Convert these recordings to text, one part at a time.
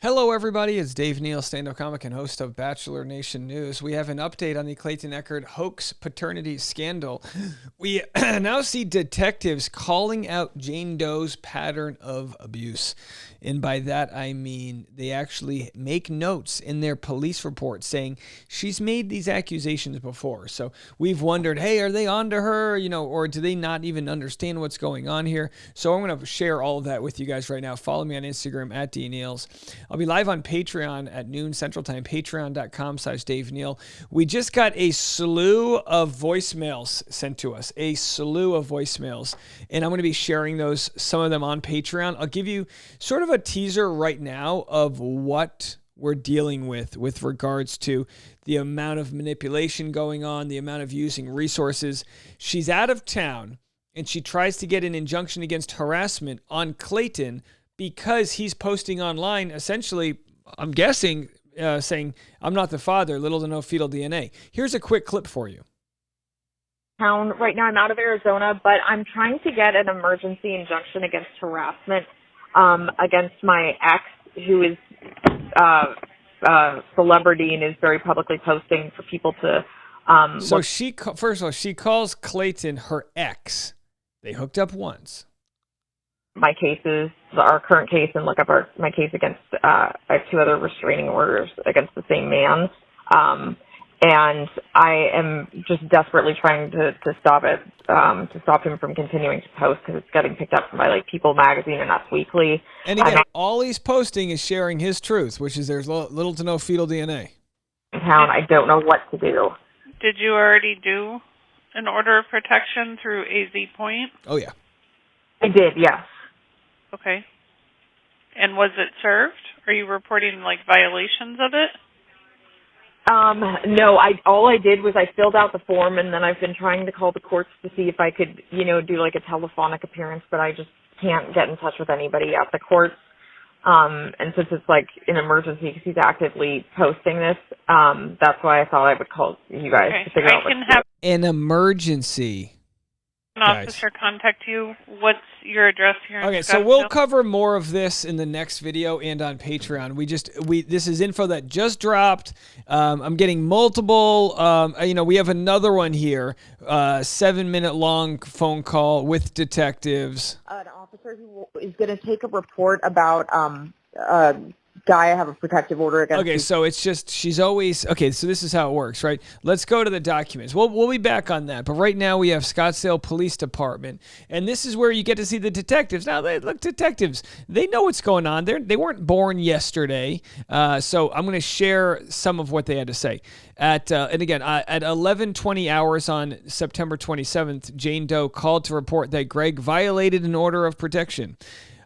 Hello, everybody. It's Dave Neal, stand-up comic and host of Bachelor Nation News. We have an update on the Clayton Echard hoax paternity scandal. We now see detectives calling out Jane Doe's pattern of abuse. And by that, I mean they actually make notes in their police report saying she's made these accusations before. So we've wondered, hey, are they onto her? Or do they not even understand what's going on here? So I'm going to share all of that with you guys right now. Follow me on Instagram at DNeals. I'll be live on Patreon at noon Central Time, patreon.com/Dave Neal. We just got a slew of voicemails sent to us, and I'm going to be sharing some of them on Patreon. I'll give you sort of a teaser right now of what we're dealing with regards to the amount of manipulation going on, the amount of using resources. She's out of town, and she tries to get an injunction against harassment on Clayton because he's posting online, essentially, I'm guessing, saying, I'm not the father, little to no fetal DNA. Here's a quick clip for you. Right now I'm out of Arizona, but I'm trying to get an emergency injunction against harassment against my ex, who is a celebrity and is very publicly posting for people to... So first of all, she calls Clayton her ex. They hooked up once. My cases, our current case, and look up my case against I have two other restraining orders against the same man. And I am just desperately trying to stop it, to stop him from continuing to post because it's getting picked up by like People Magazine and Us Weekly. And again, all he's posting is sharing his truth, which is there's little to no fetal DNA. I don't know what to do. Did you already do an order of protection through AZ Point? Oh, yeah. I did, yes. Okay. And was it served? Are you reporting, like, violations of it? No, all I did was I filled out the form, and then I've been trying to call the courts to see if I could, do like a telephonic appearance, but I just can't get in touch with anybody at the courts. And since it's like an emergency because he's actively posting this, that's why I thought I would call you guys to figure out what to do. An emergency. An officer contact you. What's your address here? Okay, so we'll cover more of this in the next video and on Patreon. This is info that just dropped. I'm getting multiple. We have another one here. 7-minute long phone call with detectives. An officer who is going to take a report about a guy I have a protective order against. Okay, so it's just she's always okay. So this is how it works, right? Let's go to the documents. We'll be back on that, but right now we have Scottsdale Police Department, and this is where you get to see the detectives. Now, detectives, they know what's going on. They weren't born yesterday, so I'm going to share some of what they had to say. At 11:20 hours on September 27th, Jane Doe called to report that Greg violated an order of protection.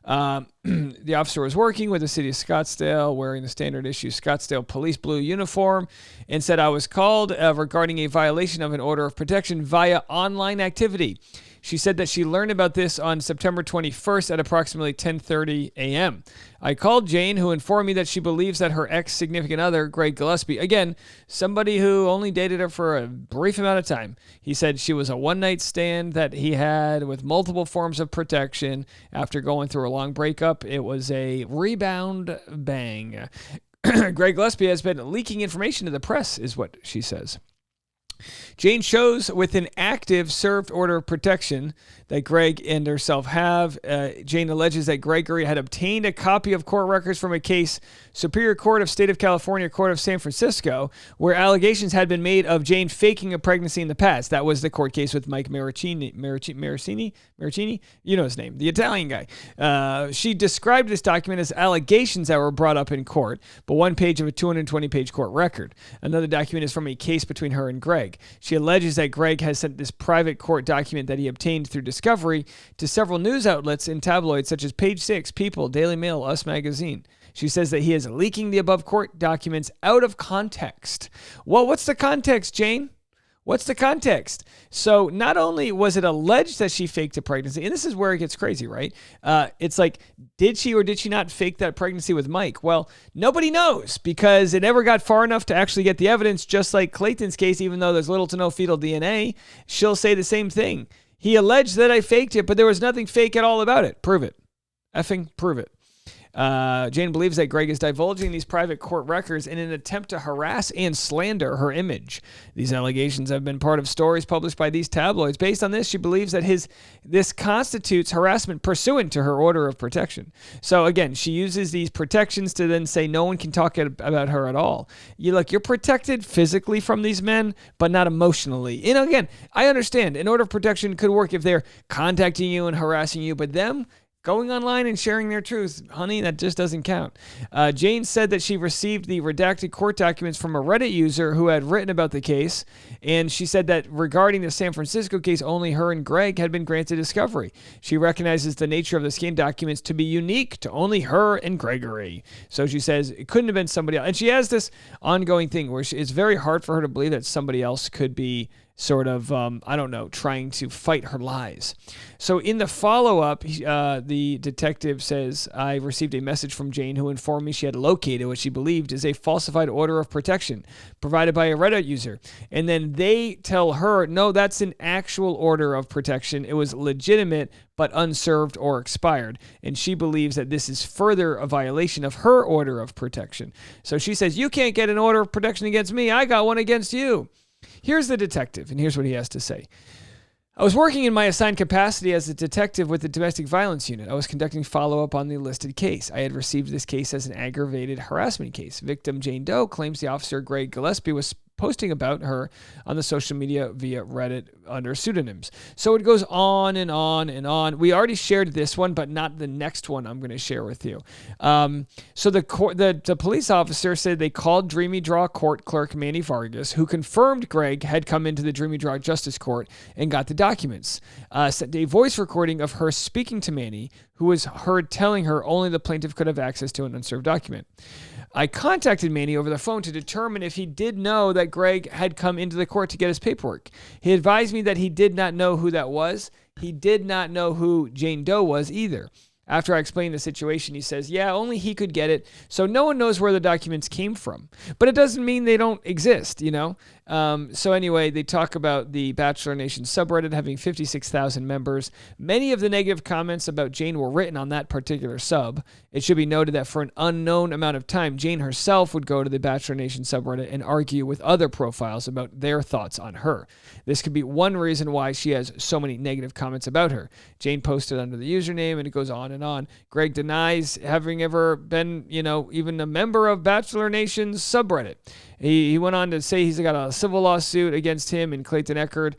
The officer was working with the city of Scottsdale wearing the standard issue Scottsdale police blue uniform and said, I was called regarding a violation of an order of protection via online activity. She said that she learned about this on September 21st at approximately 10:30 a.m. I called Jane, who informed me that she believes that her ex-significant other, Greg Gillespie, again, somebody who only dated her for a brief amount of time. He said she was a one-night stand that he had with multiple forms of protection. After going through a long breakup, it was a rebound bang. Greg Gillespie has been leaking information to the press, is what she says. Jane shows with an active served order of protection that Greg and herself have. Jane alleges that Gregory had obtained a copy of court records from a case, Superior Court of State of California, Court of San Francisco, where allegations had been made of Jane faking a pregnancy in the past. That was the court case with Mike Maricini, you know his name, the Italian guy. She described this document as allegations that were brought up in court, but one page of a 220-page court record. Another document is from a case between her and Greg. She alleges that Greg has sent this private court document that he obtained through discovery to several news outlets and tabloids such as Page Six, People, Daily Mail, Us Magazine. She says that he is leaking the above court documents out of context. Well, what's the context, Jane? What's the context? So not only was it alleged that she faked a pregnancy, and this is where it gets crazy, right? It's like, did she or did she not fake that pregnancy with Mike? Well, nobody knows because it never got far enough to actually get the evidence, just like Clayton's case, even though there's little to no fetal DNA. She'll say the same thing. He alleged that I faked it, but there was nothing fake at all about it. Prove it. Effing prove it. Jane believes that Greg is divulging these private court records in an attempt to harass and slander her image. These allegations have been part of stories published by these tabloids. Based on this, she believes that this constitutes harassment pursuant to her order of protection. So again, she uses these protections to then say no one can talk about her at all. You're protected physically from these men, but not emotionally. Again, I understand an order of protection could work if they're contacting you and harassing you, but them going online and sharing their truth, honey, that just doesn't count. Jane said that she received the redacted court documents from a Reddit user who had written about the case, and she said that regarding the San Francisco case, only her and Greg had been granted discovery. She recognizes the nature of the scan documents to be unique to only her and Gregory. So she says it couldn't have been somebody else. And she has this ongoing thing where it's very hard for her to believe that somebody else could be sort of, trying to fight her lies. So in the follow-up, the detective says, I received a message from Jane who informed me she had located what she believed is a falsified order of protection provided by a Reddit user. And then they tell her, no, that's an actual order of protection. It was legitimate, but unserved or expired. And she believes that this is further a violation of her order of protection. So she says, you can't get an order of protection against me. I got one against you. Here's the detective, and here's what he has to say. I was working in my assigned capacity as a detective with the domestic violence unit. I was conducting follow-up on the listed case. I had received this case as an aggravated harassment case. Victim Jane Doe claims the officer Greg Gillespie was posting about her on the social media via Reddit under pseudonyms. So it goes on and on and on. We already shared this one, but not the next one I'm going to share with you. So the police officer said they called Dreamy Draw court clerk Manny Vargas, who confirmed Greg had come into the Dreamy Draw Justice Court and got the documents. Sent a voice recording of her speaking to Manny, who was heard telling her only the plaintiff could have access to an unserved document. I contacted Manny over the phone to determine if he did know that Greg had come into the court to get his paperwork. He advised me that he did not know who that was. He did not know who Jane Doe was either. After I explained the situation, he says, yeah, only he could get it, so no one knows where the documents came from. But it doesn't mean they don't exist, So anyway, they talk about the Bachelor Nation subreddit having 56,000 members. Many of the negative comments about Jane were written on that particular sub. It should be noted that for an unknown amount of time, Jane herself would go to the Bachelor Nation subreddit and argue with other profiles about their thoughts on her. This could be one reason why she has so many negative comments about her. Jane posted under the username, and it goes on and on. Greg denies having ever been, even a member of Bachelor Nation's subreddit. He went on to say he's got a civil lawsuit against him and Clayton Echard.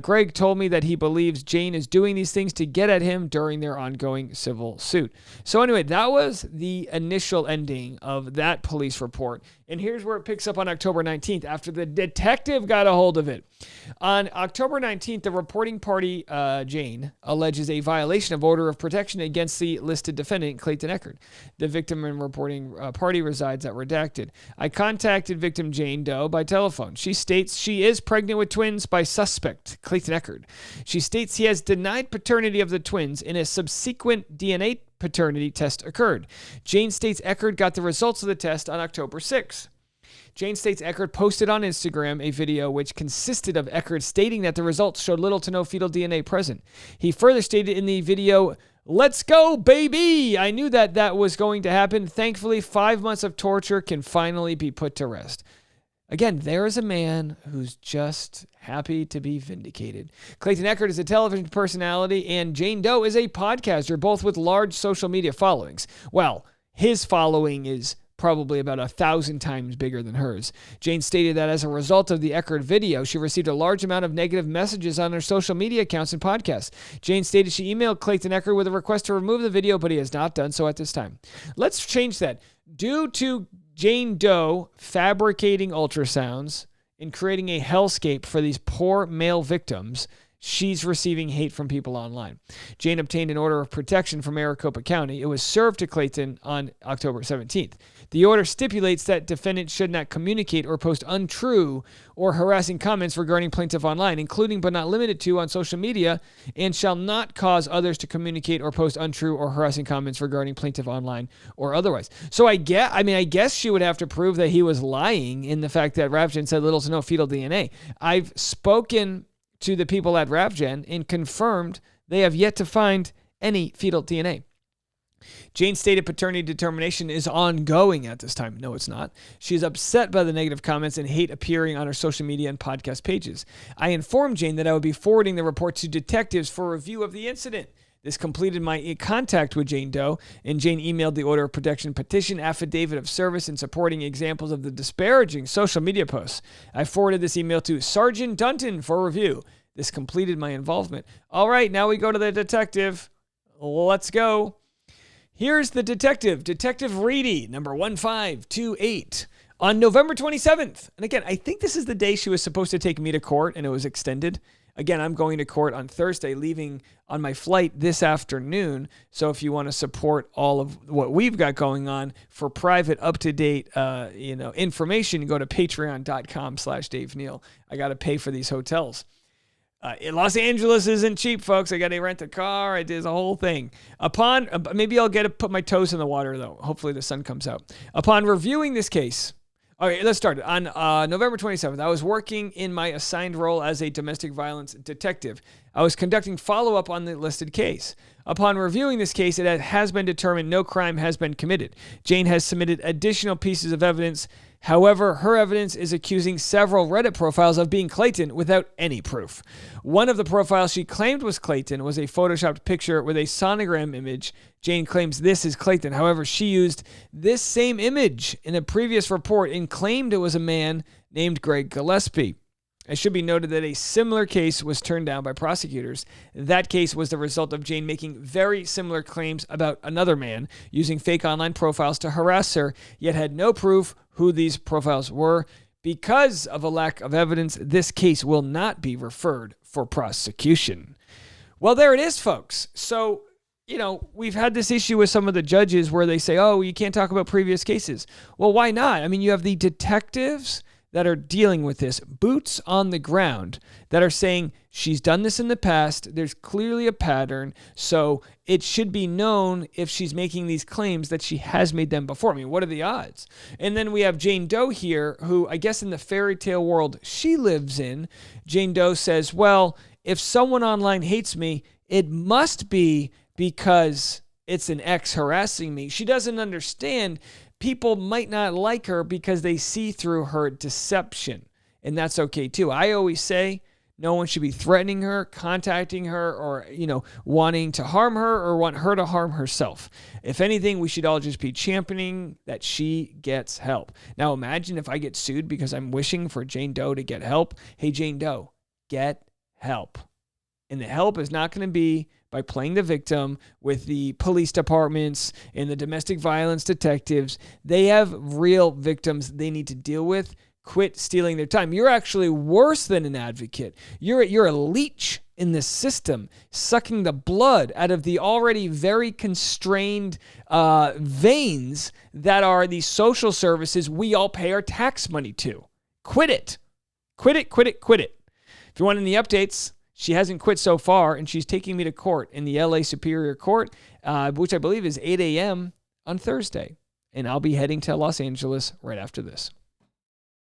Greg told me that he believes Jane is doing these things to get at him during their ongoing civil suit. So anyway, that was the initial ending of that police report. And here's where it picks up on October 19th after the detective got a hold of it. On October 19th, the reporting party, Jane, alleges a violation of order of protection against the listed defendant, Clayton Echard. The victim and reporting party resides at Redacted. I contacted victim Jane Doe by telephone. She states she is pregnant with twins by suspect, Clayton Echard. She states he has denied paternity of the twins and a subsequent DNA paternity test occurred. Jane states Echard got the results of the test on October 6th. Jane states Echard posted on Instagram a video which consisted of Echard stating that the results showed little to no fetal DNA present. He further stated in the video, "Let's go, baby! I knew that was going to happen. Thankfully, 5 months of torture can finally be put to rest." Again, there is a man who's just happy to be vindicated. Clayton Echard is a television personality, and Jane Doe is a podcaster, both with large social media followings. Well, his following is probably about 1,000 times bigger than hers. Jane stated that as a result of the Echard video, she received a large amount of negative messages on her social media accounts and podcasts. Jane stated she emailed Clayton Echard with a request to remove the video, but he has not done so at this time. Let's change that. Due to Jane Doe fabricating ultrasounds and creating a hellscape for these poor male victims, she's receiving hate from people online. Jane obtained an order of protection from Maricopa County. It was served to Clayton on October 17th. The order stipulates that defendants should not communicate or post untrue or harassing comments regarding plaintiff online, including but not limited to on social media, and shall not cause others to communicate or post untrue or harassing comments regarding plaintiff online or otherwise. So I guess she would have to prove that he was lying in the fact that Ravgen said little to no fetal DNA. I've spoken to the people at Ravgen and confirmed they have yet to find any fetal DNA. Jane's stated paternity determination is ongoing at this time. No, it's not. She is upset by the negative comments and hate appearing on her social media and podcast pages. I informed Jane that I would be forwarding the report to detectives for review of the incident. This completed my contact with Jane Doe, and Jane emailed the order of protection petition, affidavit of service, and supporting examples of the disparaging social media posts. I forwarded this email to Sergeant Dunton for review. This completed my involvement. All right, now we go to the detective. Let's go. Here's the detective, Detective Reedy, number 1528. On November 27th, and again, I think this is the day she was supposed to take me to court, and it was extended. Again, I'm going to court on Thursday, leaving on my flight this afternoon. So if you want to support all of what we've got going on for private, up-to-date, information, you go to patreon.com/Dave Neal. I got to pay for these hotels. In Los Angeles isn't cheap, folks. I got to rent a car. I did the whole thing. Maybe I'll get to put my toes in the water, though. Hopefully the sun comes out. Upon reviewing this case, all right, let's start. On November 27th, I was working in my assigned role as a domestic violence detective. I was conducting follow-up on the listed case. Upon reviewing this case, it has been determined no crime has been committed. Jane has submitted additional pieces of evidence. However, her evidence is accusing several Reddit profiles of being Clayton without any proof. One of the profiles she claimed was Clayton was a photoshopped picture with a sonogram image. Jane claims this is Clayton. However, she used this same image in a previous report and claimed it was a man named Greg Gillespie. It should be noted that a similar case was turned down by prosecutors. That case was the result of Jane making very similar claims about another man, using fake online profiles to harass her, yet had no proof who these profiles were. Because of a lack of evidence, this case will not be referred for prosecution. Well, there it is, folks. So, we've had this issue with some of the judges where they say, oh, you can't talk about previous cases. Well, why not? I mean, you have the detectives that are dealing with this, boots on the ground, that are saying she's done this in the past. There's clearly a pattern. So it should be known if she's making these claims that she has made them before. I mean, what are the odds? And then we have Jane Doe here, who I guess in the fairy tale world she lives in, Jane Doe says, well, if someone online hates me, it must be because it's an ex harassing me. She doesn't understand people might not like her because they see through her deception. And that's okay too. I always say no one should be threatening her, contacting her, or, wanting to harm her or want her to harm herself. If anything, we should all just be championing that she gets help. Now imagine if I get sued because I'm wishing for Jane Doe to get help. Hey, Jane Doe, get help. And the help is not going to be by playing the victim with the police departments and the domestic violence detectives. They have real victims they need to deal with. Quit stealing their time. You're actually worse than an advocate. You're a leech in the system, sucking the blood out of the already very constrained veins that are the social services we all pay our tax money to. Quit it. Quit it, quit it, quit it. If you want any updates, she hasn't quit so far, and she's taking me to court in the LA Superior Court, which I believe is 8 a.m. on Thursday. And I'll be heading to Los Angeles right after this.